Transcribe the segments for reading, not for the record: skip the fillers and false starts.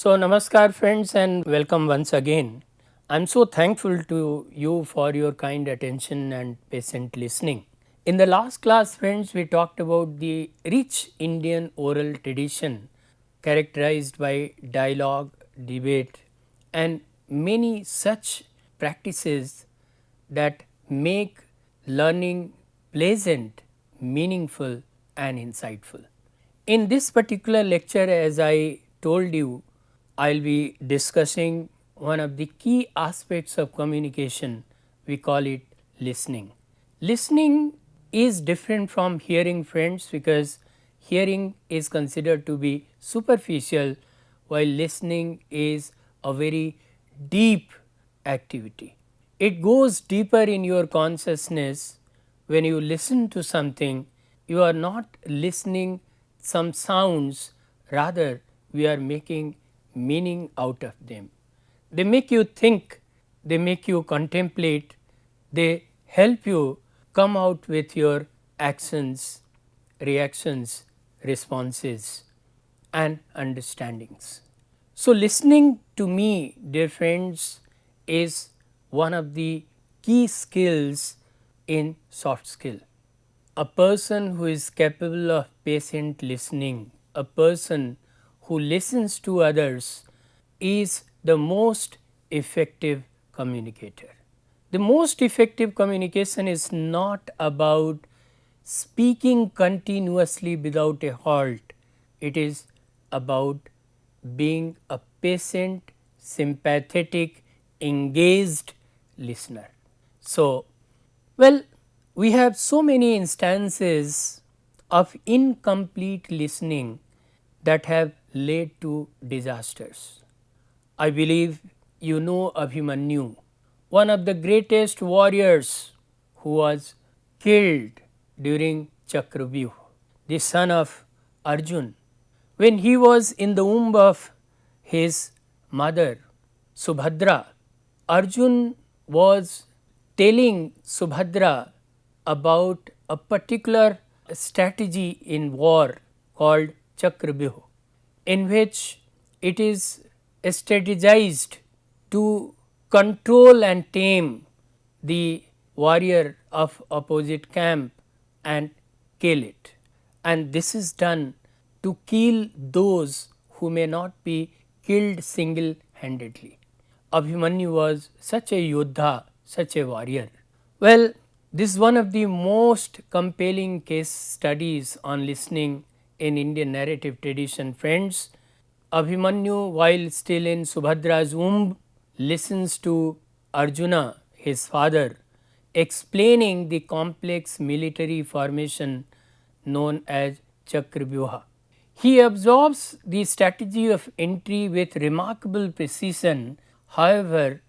So, namaskar friends and welcome once again. I am so thankful to you for your kind attention and patient listening. In the last class friends, we talked about the rich Indian oral tradition characterized by dialogue, debate and many such practices that make learning pleasant, meaningful and insightful. In this particular lecture, as I told you, I will be discussing one of the key aspects of communication. We call it listening. Listening is different from hearing friends, because hearing is considered to be superficial, while listening is a very deep activity. It goes deeper in your consciousness. When you listen to something, you are not listening some sounds, rather we are making meaning out of them. They make you think, they make you contemplate, they help you come out with your actions, reactions, responses and understandings. So, listening to me, dear friends, is one of the key skills in soft skill. A person who is capable of patient listening, a person who listens to others, is the most effective communicator. The most effective communication is not about speaking continuously without a halt. It is about being a patient, sympathetic, engaged listener. So, well, we have so many instances of incomplete listening that have led to disasters. I believe you know Abhimanyu, one of the greatest warriors who was killed during Chakravyuh, the son of Arjun. When he was in the womb of his mother Subhadra, Arjun was telling Subhadra about a particular strategy in war called Chakravyuh, in which it is strategized to control and tame the warrior of opposite camp and kill it. And this is done to kill those who may not be killed single handedly. Abhimanyu was such a yodha, such a warrior. Well, this is one of the most compelling case studies on listening in Indian narrative tradition, friends. Abhimanyu, while still in Subhadra's womb, listens to Arjuna, his father, explaining the complex military formation known as Chakravyuha. He absorbs the strategy of entry with remarkable precision. However,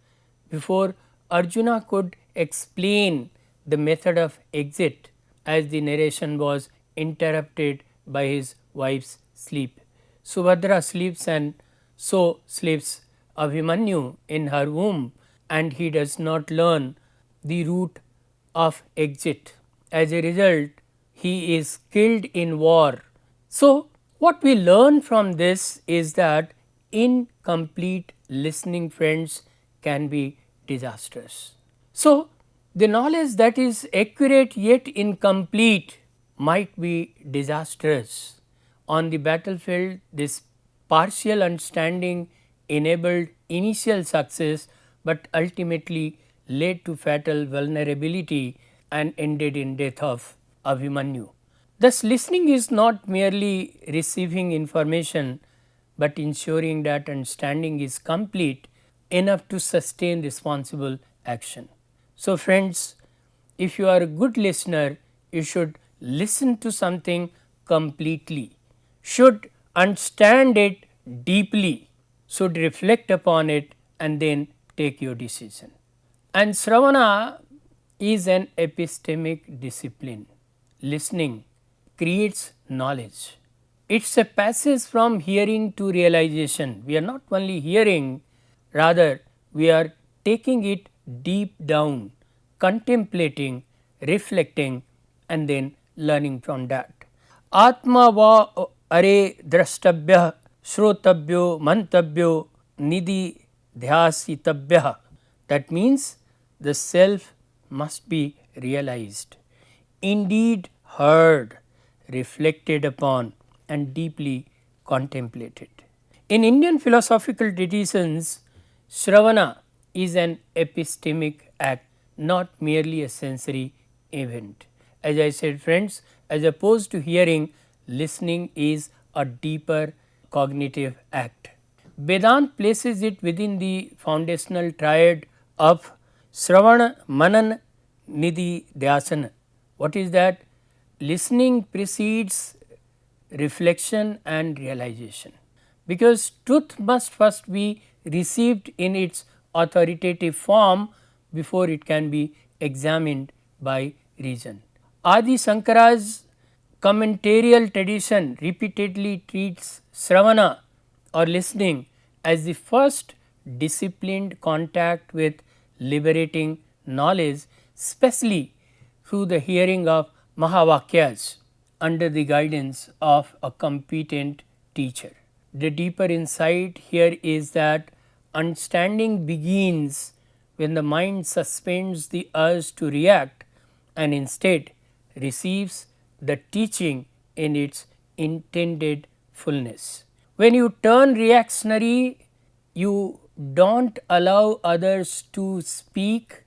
before Arjuna could explain the method of exit, as the narration was interrupted by his wife's sleep. Subhadra sleeps and so sleeps Abhimanyu in her womb, and he does not learn the route of exit. As a result, he is killed in war. So, what we learn from this is that incomplete listening, friends, can be disastrous. So, the knowledge that is accurate yet incomplete might be disastrous. On the battlefield, this partial understanding enabled initial success, but ultimately led to fatal vulnerability and ended in death of Abhimanyu. Thus, listening is not merely receiving information, but ensuring that understanding is complete enough to sustain responsible action. So, friends, if you are a good listener, you should listen to something completely, should understand it deeply, should reflect upon it and then take your decision. And Śravaṇa is an epistemic discipline. Listening creates knowledge. It is a passage from hearing to realization. We are not only hearing, rather we are taking it deep down, contemplating, reflecting and then learning from that. Atma va are drashtabhyah shrotabhyo mantabhyo nidhi dhyasitabhyah. That means the self must be realized, indeed heard, reflected upon and deeply contemplated. In Indian philosophical traditions, Śravaṇa is an epistemic act, not merely a sensory event. As I said friends, as opposed to hearing, listening is a deeper cognitive act. Vedanta places it within the foundational triad of Śravana, Manan, Nidhi, Dhyasana. What is that? Listening precedes reflection and realization, because truth must first be received in its authoritative form before it can be examined by reason. Adi Shankara's commentarial tradition repeatedly treats Śravana or listening as the first disciplined contact with liberating knowledge, especially through the hearing of Mahavakyas under the guidance of a competent teacher. The deeper insight here is that understanding begins when the mind suspends the urge to react and instead receives the teaching in its intended fullness. When you turn reactionary, you do not allow others to speak,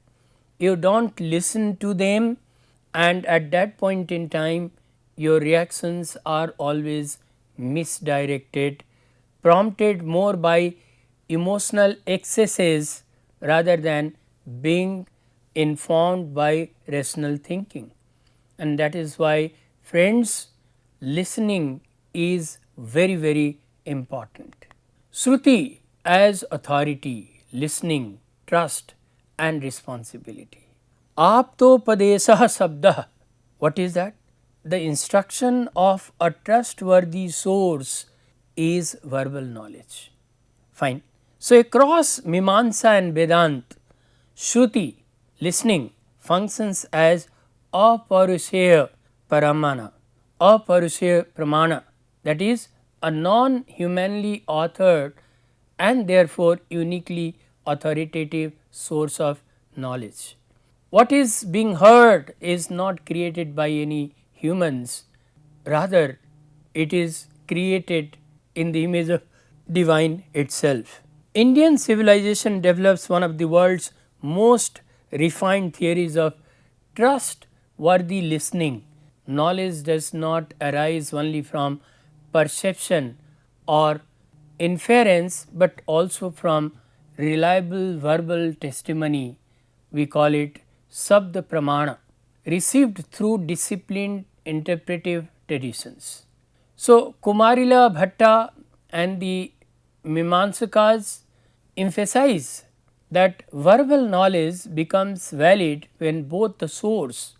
you do not listen to them, and at that point in time your reactions are always misdirected, prompted more by emotional excesses rather than being informed by rational thinking. And that is why friends, listening is very important. Shruti as authority, listening, trust and responsibility. Aptopadesah sabdah. What is that? The instruction of a trustworthy source is verbal knowledge. Fine. So, across Mimamsa and Vedanta, Shruti, listening, functions as aparusheya paramana, aparusheya pramana, that is a non-humanly authored and therefore uniquely authoritative source of knowledge. What is being heard is not created by any humans, rather it is created in the image of divine itself. Indian civilization develops one of the world's most refined theories of trustworthy listening. Knowledge does not arise only from perception or inference, but also from reliable verbal testimony. We call it śabda pramana, received through disciplined interpretive traditions. So, Kumarila Bhatta and the Mimamsakas emphasize that verbal knowledge becomes valid when both the source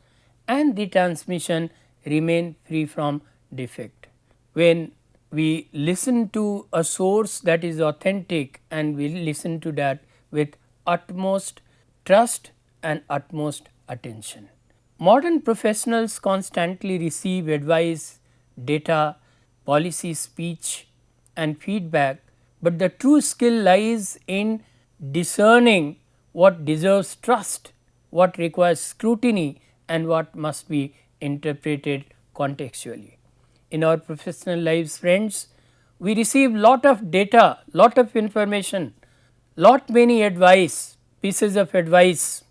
and the transmission remain free from defect. When we listen to a source that is authentic and we listen to that with utmost trust and utmost attention. Modern professionals constantly receive advice, data, policy speech and feedback, but the true skill lies in discerning what deserves trust, what requires scrutiny and what must be interpreted contextually. In our professional lives friends, we receive lot of data, lot of information, lot many advice, pieces of advice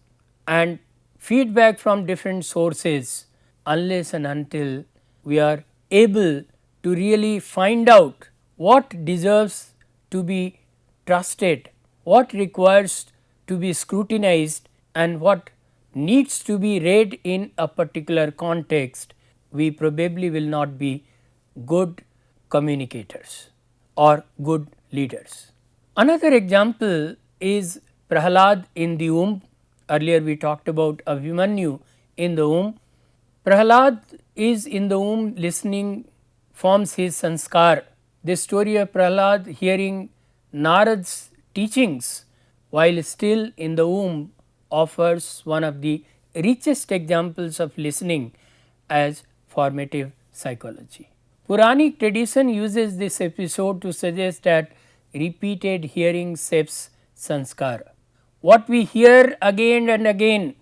and feedback from different sources, unless and until we are able to really find out what deserves to be trusted, what requires to be scrutinized and what needs to be read in a particular context, we probably will not be good communicators or good leaders. Another example is Prahlada in the womb. Earlier we talked about Abhimanyu in the womb. Prahlada is in the womb, listening forms his sanskar. This story of Prahlada hearing Narad's teachings while still in the womb offers one of the richest examples of listening as formative psychology. Puranic tradition uses this episode to suggest that repeated hearing shapes sanskara. What we hear again and again,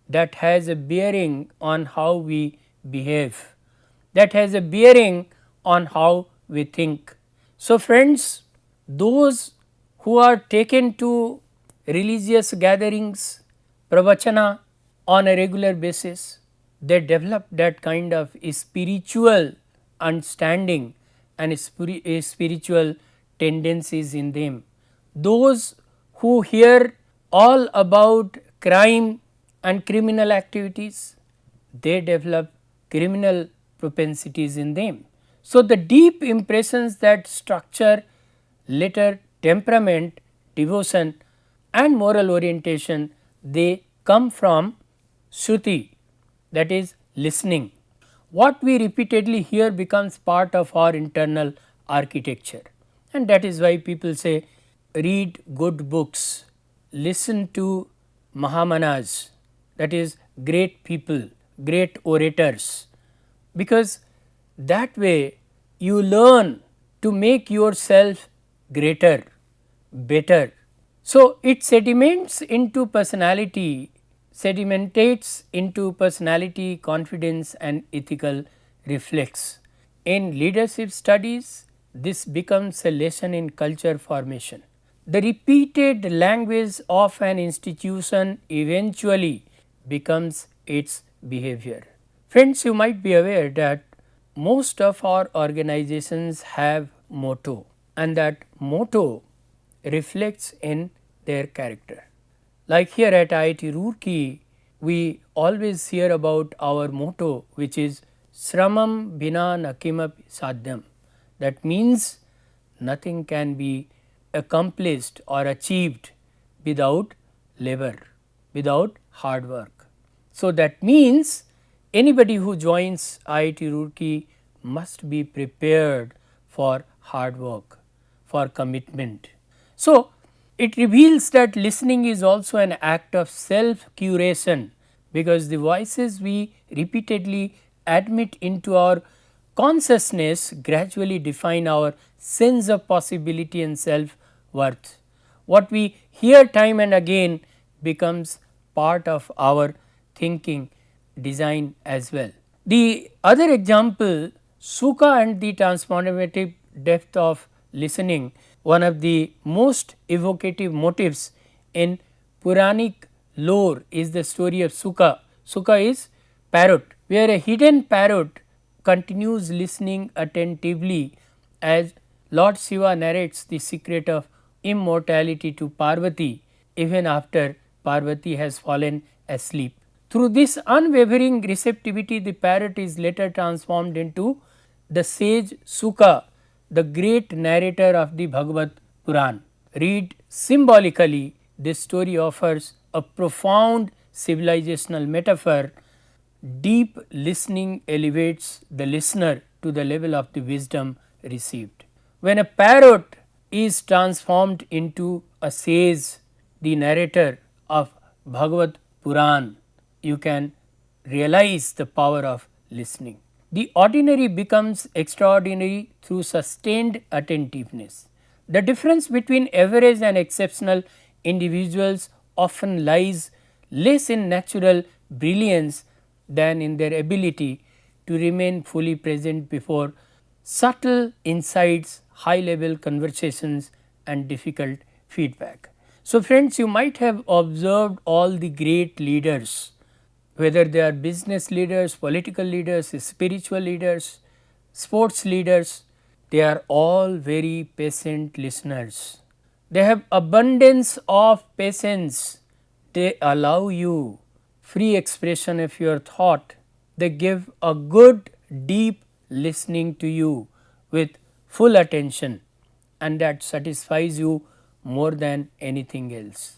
that has a bearing on how we behave, that has a bearing on how we think. So, friends, those who are taken to religious gatherings, pravachana on a regular basis, they develop that kind of spiritual understanding and spiritual tendencies in them. Those who hear all about crime and criminal activities, they develop criminal propensities in them. So, the deep impressions that structure later temperament, devotion and moral orientation, they come from Shruti, that is listening. What we repeatedly hear becomes part of our internal architecture, and that is why people say read good books, listen to Mahamanas, that is great people, great orators, because that way you learn to make yourself greater, better. So, it sedimentates into personality, confidence and ethical reflex. In leadership studies, this becomes a lesson in culture formation. The repeated language of an institution eventually becomes its behavior. Friends, you might be aware that most of our organizations have motto, and that motto reflects in their character. Like here at IIT Roorkee, we always hear about our motto, which is Shramam Bina Nakimapi Sadhyam. That means nothing can be accomplished or achieved without labor, without hard work. So, that means anybody who joins IIT Roorkee must be prepared for hard work, for commitment. So, it reveals that listening is also an act of self curation, because the voices we repeatedly admit into our consciousness gradually define our sense of possibility and self worth. What we hear time and again becomes part of our thinking design as well. The other example, Sukha and the transformative depth of listening, one of the most evocative motifs in Puranic lore is the story of Sukha. Sukha is parrot, where a hidden parrot continues listening attentively as Lord Shiva narrates the secret of immortality to Parvati even after Parvati has fallen asleep. Through this unwavering receptivity, the parrot is later transformed into the sage Sukha, the great narrator of the Bhagavad Puran. Read symbolically, this story offers a profound civilizational metaphor. Deep listening elevates the listener to the level of the wisdom received. When a parrot is transformed into a sage, the narrator of Bhagavad Puran, you can realize the power of listening. The ordinary becomes extraordinary through sustained attentiveness. The difference between average and exceptional individuals often lies less in natural brilliance than in their ability to remain fully present before subtle insights, high level conversations and difficult feedback. So, friends, you might have observed all the great leaders, whether they are business leaders, political leaders, spiritual leaders, sports leaders, they are all very patient listeners. They have abundance of patience. They allow you free expression of your thought. They give a good deep listening to you with full attention, and that satisfies you more than anything else.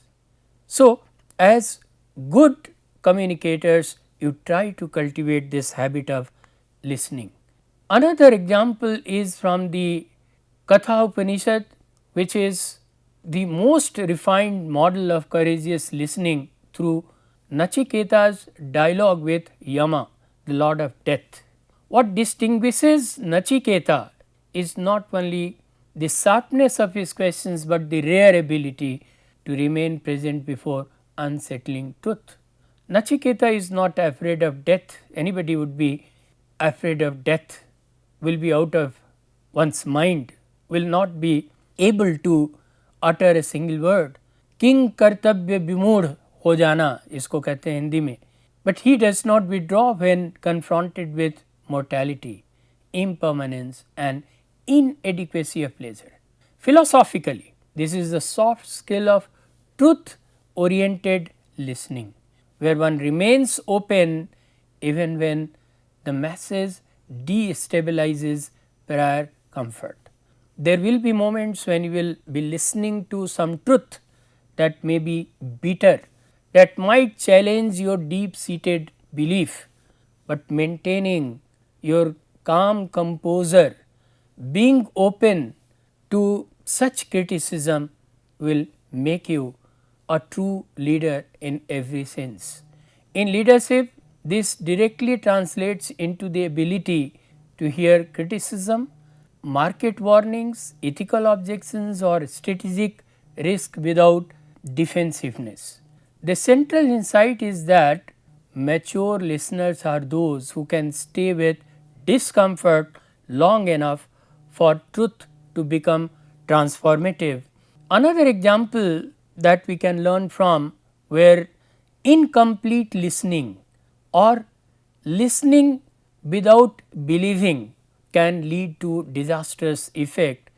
So, as good communicators, you try to cultivate this habit of listening. Another example is from the Katha Upanishad, which is the most refined model of courageous listening through Nachiketa's dialogue with Yama, the lord of death. What distinguishes Nachiketa is not only the sharpness of his questions, but the rare ability to remain present before unsettling truth. Nachiketa is not afraid of death. Anybody would be afraid of death, will be out of one's mind, will not be able to utter a single word. King कर्तव्य विमूढ़ हो जाना इसको कहते हैं हिंदी में. But he does not withdraw when confronted with mortality, impermanence and inadequacy of pleasure. Philosophically, this is the soft skill of truth oriented listening, where one remains open even when the masses destabilizes prior comfort. There will be moments when you will be listening to some truth that may be bitter, that might challenge your deep seated belief, but maintaining your calm composure, being open to such criticism will make you a true leader in every sense. In leadership, this directly translates into the ability to hear criticism, market warnings, ethical objections or strategic risk without defensiveness. The central insight is that mature listeners are those who can stay with discomfort long enough for truth to become transformative. Another example that we can learn from where incomplete listening or listening without believing can lead to disastrous effect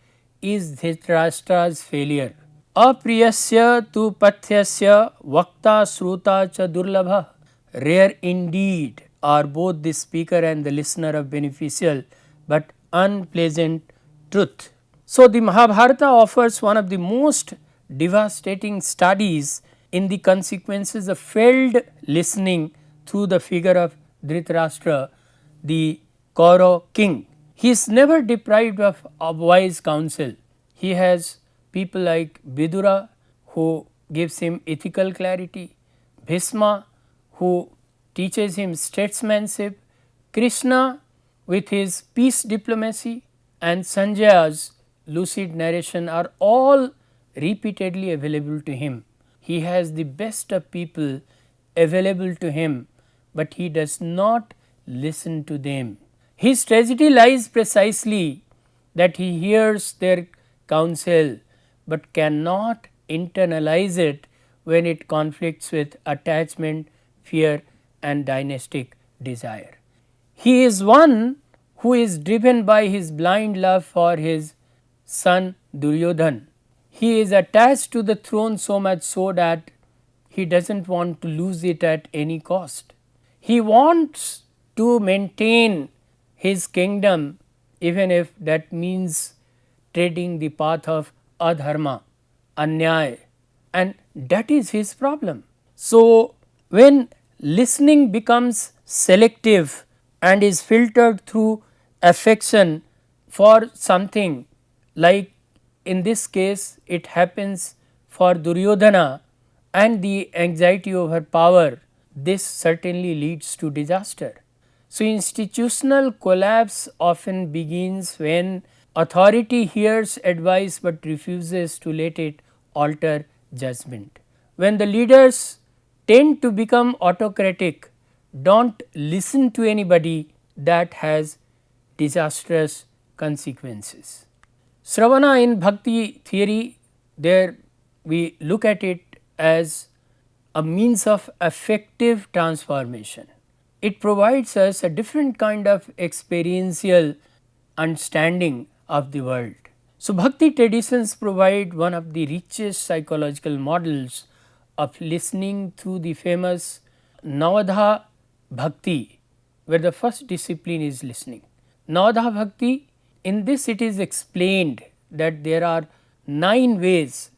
is Dhṛtarāṣṭra's failure. Apriyasya tu pathyasya vakta sruta cha durlabha. Rare indeed are both the speaker and the listener of beneficial but unpleasant truth. So, the Mahabharata offers one of the most devastating studies in the consequences of failed listening through the figure of Dhṛtarāṣṭra, the Kaurava king. He is never deprived of wise counsel. He has people like Vidura who gives him ethical clarity, Bhisma who teaches him statesmanship, Krishna with his peace diplomacy and Sanjaya's lucid narration are all repeatedly available to him. He has the best of people available to him, but he does not listen to them. His tragedy lies precisely that he hears their counsel, but cannot internalize it when it conflicts with attachment, fear and dynastic desire. He is one who is driven by his blind love for his son Duryodhan. He is attached to the throne so much so that he does not want to lose it at any cost. He wants to maintain his kingdom even if that means treading the path of adharma, anyaya, and that is his problem. So, when listening becomes selective and is filtered through affection for something, like in this case it happens for Duryodhana and the anxiety over power, this certainly leads to disaster. So, institutional collapse often begins when authority hears advice, but refuses to let it alter judgment. When the leaders tend to become autocratic, do not listen to anybody, that has disastrous consequences. Śravaṇa in bhakti theory, there we look at it as a means of affective transformation. It provides us a different kind of experiential understanding of the world. So, bhakti traditions provide one of the richest psychological models of listening through the famous Navadha bhakti, where the first discipline is listening. Navadha bhakti, in this it is explained that there are 9 ways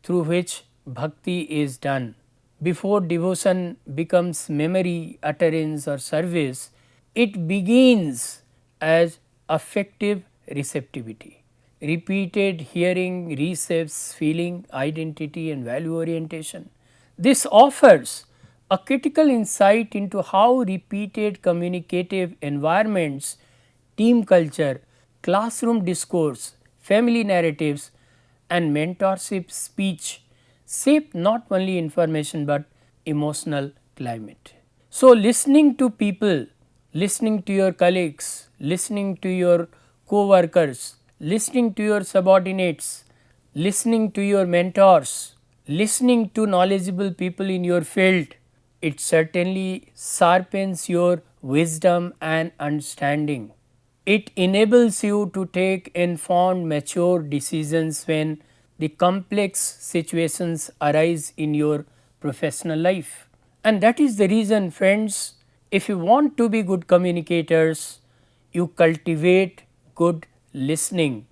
through which bhakti is done. Before devotion becomes memory, utterance or service, it begins as affective receptivity. Repeated hearing reshapes feeling, identity and value orientation. This offers a critical insight into how repeated communicative environments, team culture, classroom discourse, family narratives, and mentorship speech shape not only information but emotional climate. So, listening to people, listening to your colleagues, listening to your co-workers, listening to your subordinates, listening to your mentors, listening to knowledgeable people in your field, it certainly sharpens your wisdom and understanding. It enables you to take informed, mature decisions when the complex situations arise in your professional life. And that is the reason, friends, if you want to be good communicators, you cultivate good listening,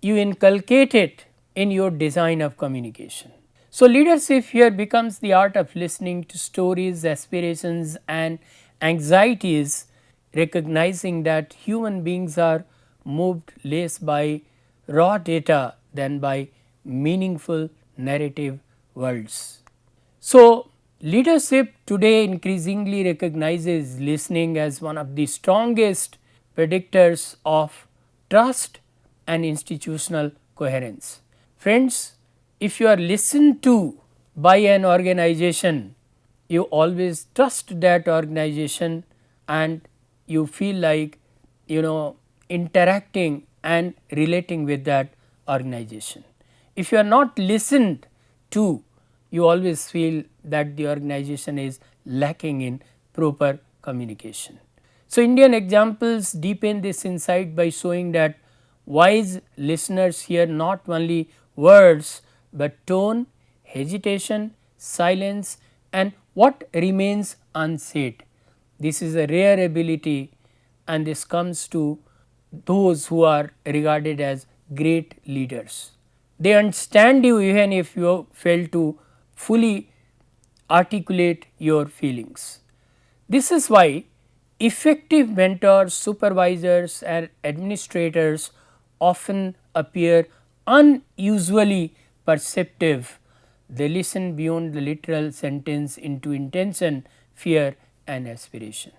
you inculcate it in your design of communication. So, leadership here becomes the art of listening to stories, aspirations and anxieties, recognizing that human beings are moved less by raw data than by meaningful narrative worlds. So, leadership today increasingly recognizes listening as one of the strongest predictors of trust and institutional coherence. Friends, if you are listened to by an organization, you always trust that organization and you feel like interacting and relating with that organization. If you are not listened to, you always feel that the organization is lacking in proper communication. So, Indian examples deepen this insight by showing that wise listeners hear not only words, but tone, hesitation, silence and what remains unsaid. This is a rare ability and this comes to those who are regarded as great leaders. They understand you even if you fail to fully articulate your feelings. This is why effective mentors, supervisors and administrators often appear unusually perceptive. They listen beyond the literal sentence into intention, fear and aspiration.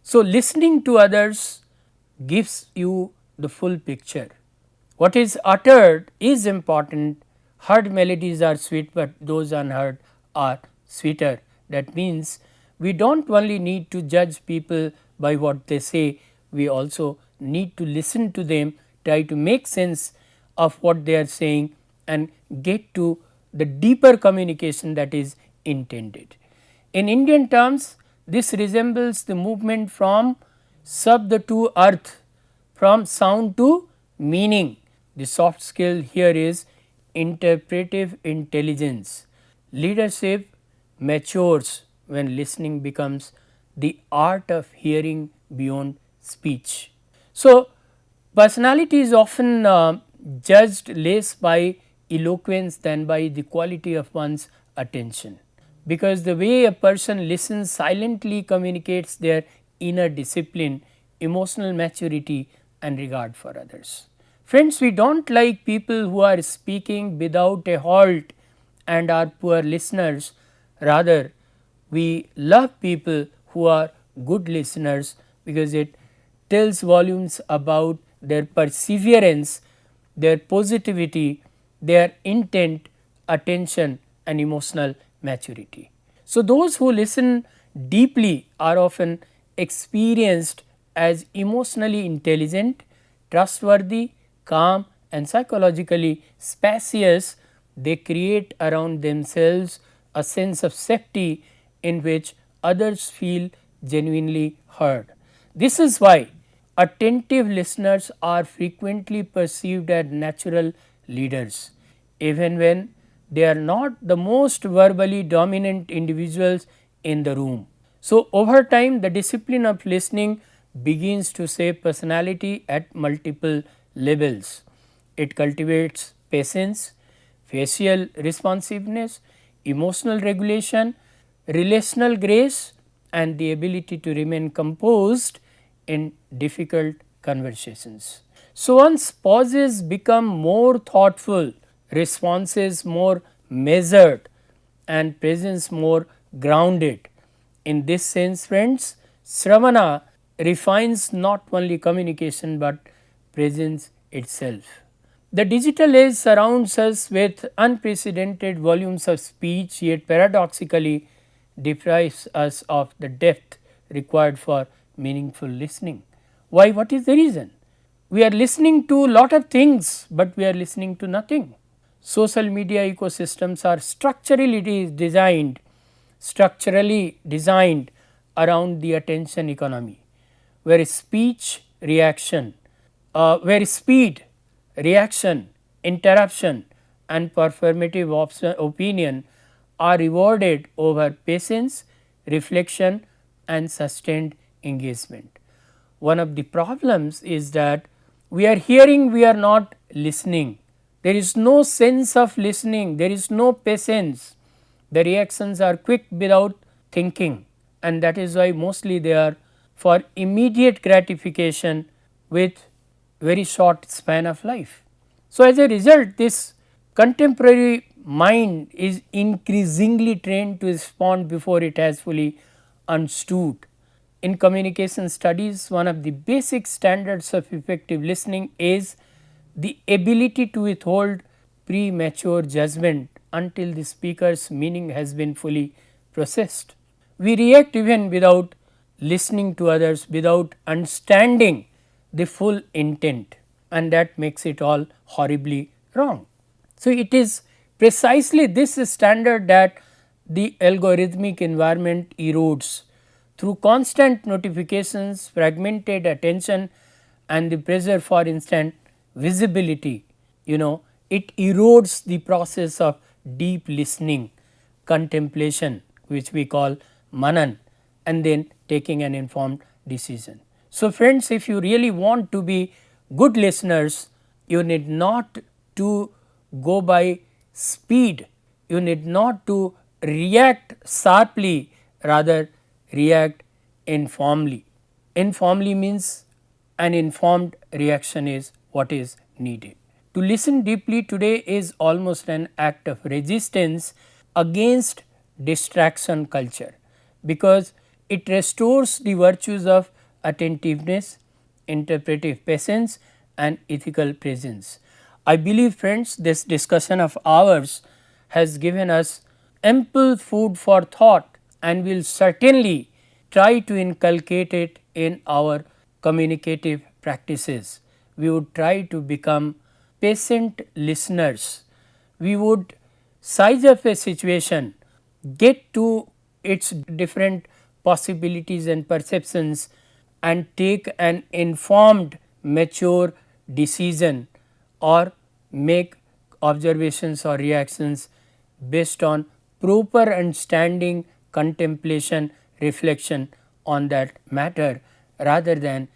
So, listening to others gives you the full picture. What is uttered is important. Heard melodies are sweet, but those unheard are sweeter. That means we do not only need to judge people by what they say, we also need to listen to them, try to make sense of what they are saying and get to the deeper communication that is intended. In Indian terms, this resembles the movement from śabda to artha, from sound to meaning. The soft skill here is interpretive intelligence. Leadership matures when listening becomes the art of hearing beyond speech. So, personality is often judged less by eloquence than by the quality of one's attention, because the way a person listens silently communicates their inner discipline, emotional maturity and regard for others. Friends, we do not like people who are speaking without a halt and are poor listeners. Rather, we love people who are good listeners, because it tells volumes about their perseverance, their positivity, their intent, attention and emotional maturity. So, those who listen deeply are often experienced as emotionally intelligent, trustworthy, calm and psychologically spacious. They create around themselves a sense of safety in which others feel genuinely heard. This is why attentive listeners are frequently perceived as natural leaders, even when they are not the most verbally dominant individuals in the room. So, over time the discipline of listening begins to shape personality at multiple levels. It cultivates patience, facial responsiveness, emotional regulation, relational grace and the ability to remain composed in difficult conversations. So, one's pauses become more thoughtful, responses more measured and presence more grounded. In this sense, friends, Śravana refines not only communication but presence itself. The digital age surrounds us with unprecedented volumes of speech, yet paradoxically deprives us of the depth required for meaningful listening. Why? What is the reason? We are listening to lot of things, but we are listening to nothing. Social media ecosystems are structurally designed around the attention economy, where where speed, reaction, interruption and performative opinion are rewarded over patience, reflection and sustained engagement. One of the problems is that we are hearing, we are not listening. There is no sense of listening, there is no patience. The reactions are quick without thinking, and that is why mostly they are for immediate gratification with very short span of life. So, as a result, this contemporary mind is increasingly trained to respond before it has fully understood. In communication studies, one of the basic standards of effective listening is the ability to withhold premature judgment until the speaker's meaning has been fully processed. We react even without listening to others, without understanding the full intent, and that makes it all horribly wrong. So, it is precisely this standard that the algorithmic environment erodes through constant notifications, fragmented attention and the pressure for instant visibility. It erodes the process of deep listening, contemplation, which we call manan, and then taking an informed decision. So, friends, if you really want to be good listeners, you need not to go by speed, you need not to react sharply, rather react informally. Informally means an informed reaction is what is needed. To listen deeply today is almost an act of resistance against distraction culture, because it restores the virtues of attentiveness, interpretive patience and ethical presence. I believe, friends, this discussion of ours has given us ample food for thought, and we will certainly try to inculcate it in our communicative practices. We would try to become patient listeners. We would size up a situation, get to its different possibilities and perceptions and take an informed, mature decision or make observations or reactions based on proper understanding, contemplation, reflection on that matter, rather than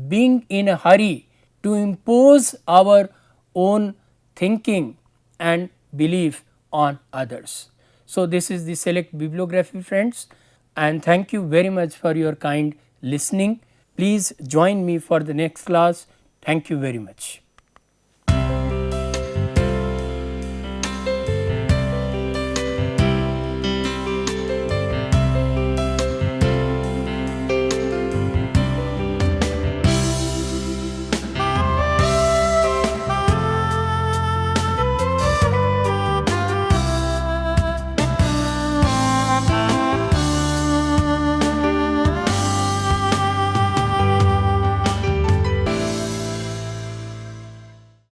being in a hurry to impose our own thinking and belief on others. So, this is the select bibliography, friends, and thank you very much for your kind listening. Please join me for the next class. Thank you very much.